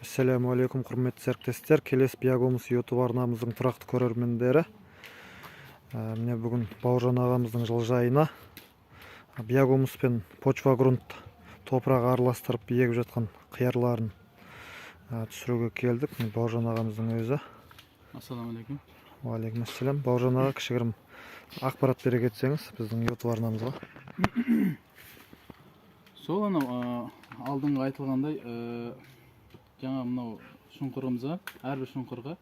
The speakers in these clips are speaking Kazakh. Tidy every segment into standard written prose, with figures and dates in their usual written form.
Assalamu алейкум, құрметті серіктестер. Келес Биогумус YouTube арнамыздың тұрақты көрермендері. Міне бүгін Бауыржан ағамыздың жылыжайына Биогумус пен почва грунт топырақ араластырып егіп жатқан қиярларын түсіруге келдік. Міне Бауыржан ағамыздың өзі. Ассаламу алейкум. Уалейкум ассалам. Бауыржан аға, кішігірім ақпарат бере кетсеңіз біздің YouTube арнамызға. Сол анау алдыңғы айтылғандай жаңа мынау шұңқырымызға, әрбір шұңқырға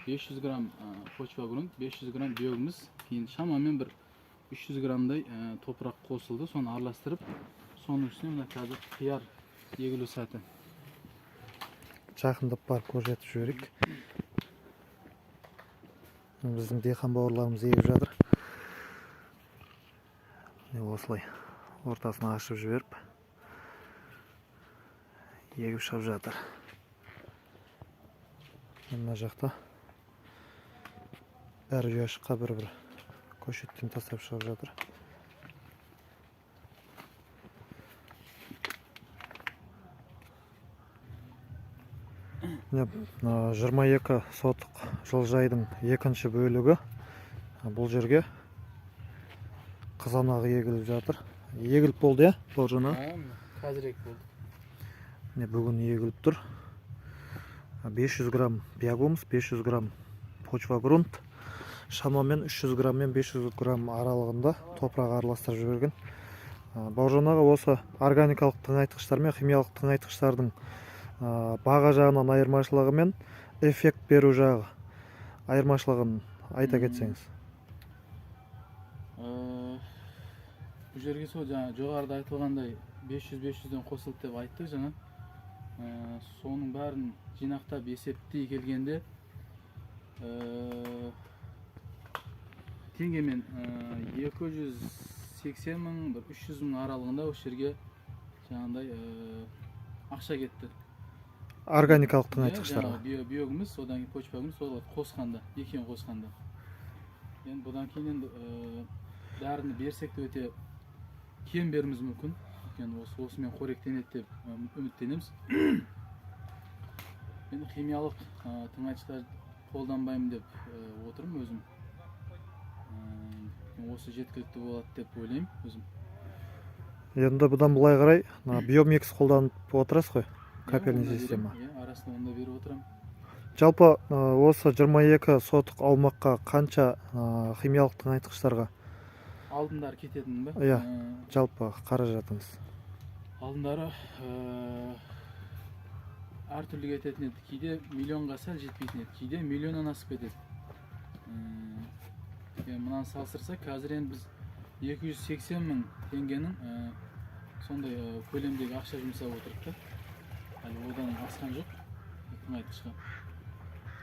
500 грамм почва грунт, 500 грамм биогумус, кейін шамамен бір 300 граммдай топырақ қосылды. Соны араластырып, соның үстіне мына қазір қияр егілу сәті. Жақындап барып көрсетіп жіберейік. Біздің диқан бауырларымыз егіп жатыр. Осылай ортасына ашып жіберіп егіп шығып жатыр. Мына жақта бәрі ұяшыққа бір-бір көшеттен тастап шығып жатыр. Міне 22 сотық жылыжайдың екінші бөлігі. Бұл жерге қызанағы егіліп жатыр. Егіліп болды, я? Бауыржан аға? Қазірек болды. Міне бүгін егіліп тұр. 500 грамм биогумус, 500 грамм почва грунт, шамамен 300 грамм мен 500 грамм аралығында топырақ араластырып жіберген. Бауыржан аға, осы органикалық тыңайтқыштар мен химиялық тыңайтқыштардың баға жағынан айырмашылығы мен эффект беру жағы айырмашылығын айта кетсеңіз. Бұл жерге сол жаңа жоғарыда айтылғандай 500-500-ден қосылды деп айттық жаңа. Соның бәрін жинақтап есептей келгенде теңгемен 280 мың, 300 мың аралығында осы жерге жаңағыдай ақша кетті. Органикалық тыңайтқыштарға. Биогумус, одан кейін почва грунт, сол қосқанда, екеуін қосқанда. Енді бұдан кейін бәрін берсек те өте кем беріміз мүмкін. Осымен қоректенеді деп үміттенеміз. Мен химиялық тыңайтқыштар қолданбаймын деп отырмын өзім. Осы жеткілікті болады деп ойлаймын өзім. Енді бұдан былай қарай биомикс қолданып отырасыз ғой, капельный система. Арасында онда беріп отырамын. Жалпы осы 22 сотық аумаққа қанша химиялық тыңайтқыштарға Алдындары кететін бе? Иә, жалпы қаражатыңыз. Алдындары әртүрлі кететін еді. Кейде миллионға сәл жетпейтін еді. Кейде миллионнан асып кетеді. Мұнан салыстырсақ, қазір енді біз 280 мың теңгенің сондай көлемдегі ақша жұмсап отырдық та. Әлі одан асқан жоқ. Тыңайтқышқа.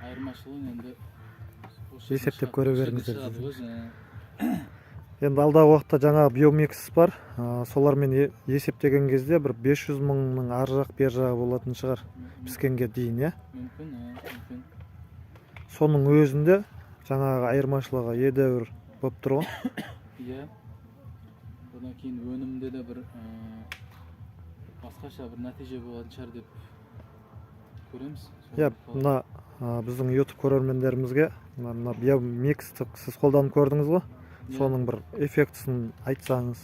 Айырмашылығын енді есептеп көре беріңіздер. Енді алдағы уақытта жаңа биомикс бар. Солармен есептеген кезде бір 500 мыңның ар жақ бер жағы болатын шығар піскенге дейін, я? Мүмкін. Соның өзінде жаңағы айырмашылығы едәуір болып тұр ғой. Иә. Одан кейін өнімде де бір басқаша бір нәтиже болатын шығар деп көреміз. Иә, мына біздің YouTube көрермендерімізге мына биомиксті сіз қолданып көрдіңіз ғой? Соның бір эффектісін айтсаңыз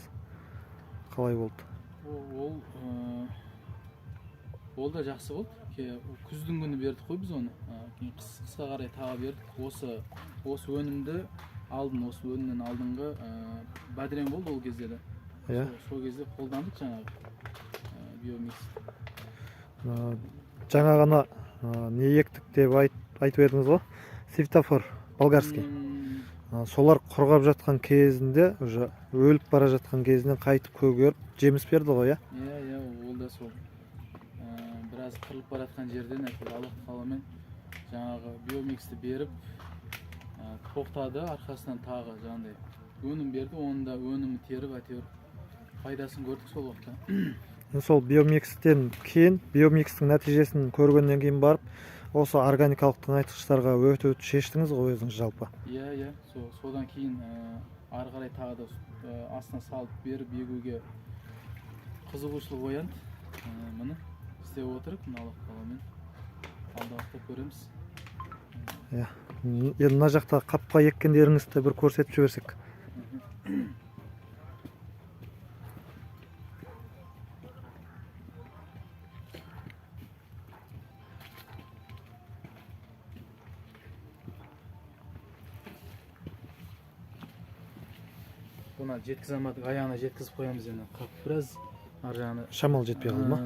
қалай болды? Ол да жақсы болды. Күздің күні бердік қой біз оны. Қысқа қарай тағы бердік. Осы өнімді осы өнімнен алдыңғы бәдірен болды ол кезде де. Сол кезде қолдандық жаңағы биомикс. Жаңа ғана не ектік деп айтып едіңіз ғой? Светофор, болгарский. Солар құрғап жатқан кезінде, өліп бара жатқан кезінен қайтып көгеріп, жеміс берді ғой, я? Иә, ол да сол. Біраз қырылып бара жатқан жерден Аллах қалауымен жаңағы биомиксті беріп, тоқтады, арқасынан тағы жаңағыдай өнім берді, оның да өнімі теріп, әйтеуір пайдасын көрдік сол уақытта. Сол биомикстен кейін, биомикстің нәтижесін көргеннен кейін барып, осы органикалық тыңайтқыштарға өте шештіңіз ғой өзіңіз жалпы? Иә, содан кейін ары қарай тағы да астына салып беріп егуге қызығушылық оянды. Міне істеп отырып, Аллах қалауымен. алда баштап көрөбүз. Енді мына жақта қапқа еккендеріңізді бір көрсетіп жіберсек. Бұны жеткізе алмадық, аяғына жеткізіп қоямыз енді. Қап біраз ар жағына Шамал жетпей қалды ма?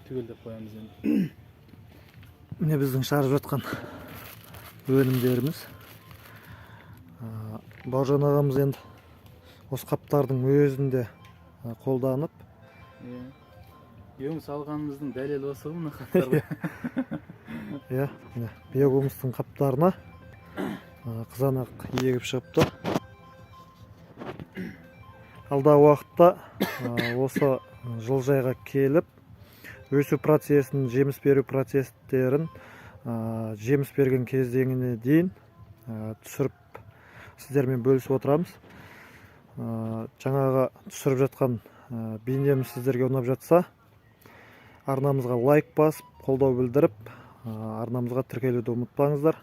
түгелдеп қоямыз енді. Міне біздің шығарып жатқан өнімдеріміз. Бауыржан ағамыз енді осы қаптардың өзінде қолданып. Үйіміз алғанымыздың дәлелі осы ғой мына қаптарға. Биогумустың қаптарына қызанақ егіп шығыпты. Алдағы уақытта осы жылыжайға келіп өсу процесін, жеміс беру процестерін жеміс берген кезеңіне дейін түсіріп сіздермен бөлісіп отырамыз. Жаңағы түсіріп жатқан бейнеміз сіздерге ұнап жатса, арнамызға лайк басып, қолдау білдіріп, арнамызға тіркелуді ұмытпаңыздар.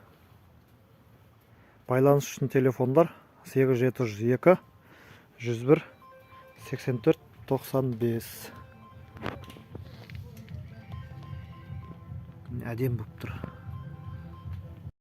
Байланыс үшін телефондар 8702 101 84 95. Әдем болып тұр.